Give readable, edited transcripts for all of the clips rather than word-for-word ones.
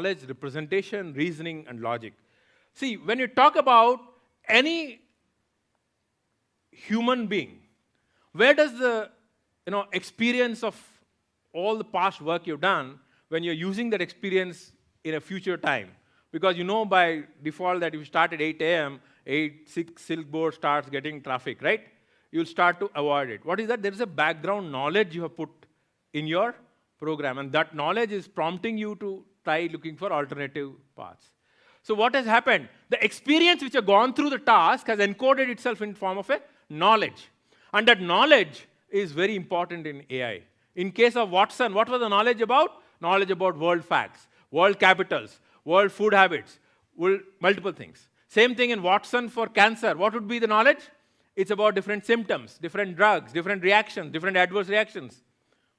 knowledge, representation, reasoning, and logic. See, when you talk about any human being, where does the experience of all the past work you've done, when you're using that experience in a future time? Because you know by default that if you start at 8 a.m., 6 Silk Board starts getting traffic, right? You'll start to avoid it. What is that? There is a background knowledge you have put in your program, and that knowledge is prompting you to try looking for alternative paths. So what has happened? The experience which has gone through the task has encoded itself in form of a knowledge. And that knowledge is very important in AI. In case of Watson, what was the knowledge about? Knowledge about world facts, world capitals, world food habits, multiple things. Same thing in Watson for cancer. What would be the knowledge? It's about different symptoms, different drugs, different reactions, different adverse reactions.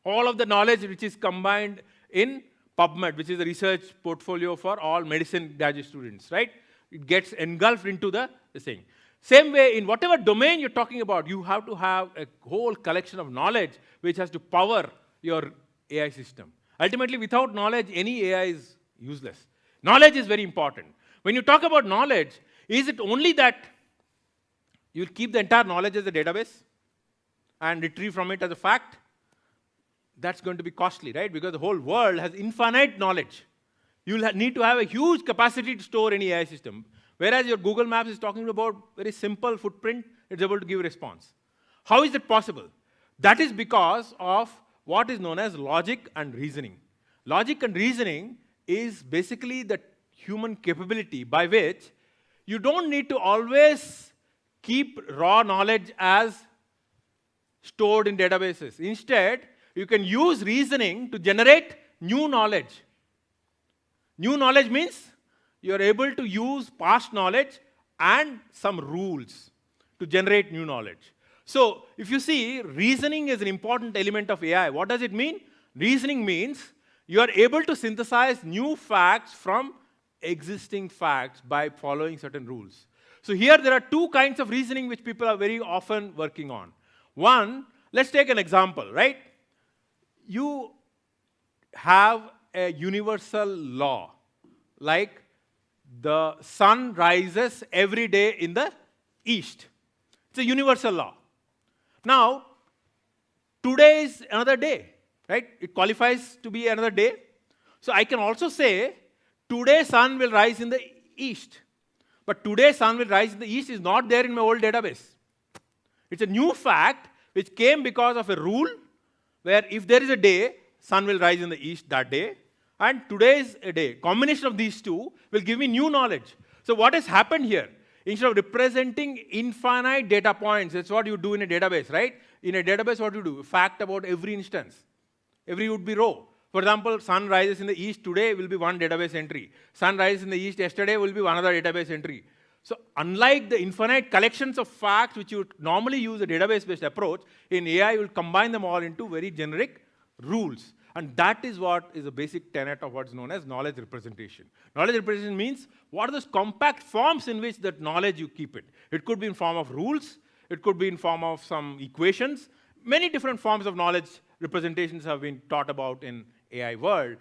All of the knowledge which is combined in PubMed, which is a research portfolio for all medicine graduate students, right? It gets engulfed into the thing. Same way, in whatever domain you're talking about, you have to have a whole collection of knowledge which has to power your AI system. Ultimately, without knowledge, any AI is useless. Knowledge is very important. When you talk about knowledge, is it only that you'll keep the entire knowledge as a database and retrieve from it as a fact? That's going to be costly, right? Because the whole world has infinite knowledge. You'll need to have a huge capacity to store any AI system. Whereas your Google Maps is talking about very simple footprint, it's able to give a response. How is it possible? That is because of what is known as logic and reasoning. Logic and reasoning is basically the human capability by which you don't need to always keep raw knowledge as stored in databases. Instead, you can use reasoning to generate new knowledge. New knowledge means you're able to use past knowledge and some rules to generate new knowledge. So, if you see, reasoning is an important element of AI. What does it mean? Reasoning means you are able to synthesize new facts from existing facts by following certain rules. So here there are two kinds of reasoning which people are very often working on. One, let's take an example, right? You have a universal law, like the sun rises every day in the east. It's a universal law. Now, today is another day, right? It qualifies to be another day. So I can also say, today sun will rise in the east. But today sun will rise in the east is not there in my old database. It's a new fact which came because of a rule where if there is a day, sun will rise in the east that day, and today is a day. Combination of these two will give me new knowledge. So what has happened here? Instead of representing infinite data points, that's what you do in a database, right? In a database, what you do? Fact about every instance. Every would-be row. For example, sun rises in the east today will be one database entry. Sun rises in the east yesterday will be another database entry. So unlike the infinite collections of facts which you would normally use a database-based approach, in AI you will combine them all into very generic rules. And that is what is the basic tenet of what's known as knowledge representation. Knowledge representation means what are those compact forms in which that knowledge you keep it. It could be in form of rules. It could be in form of some equations. Many different forms of knowledge representations have been taught about in AI world.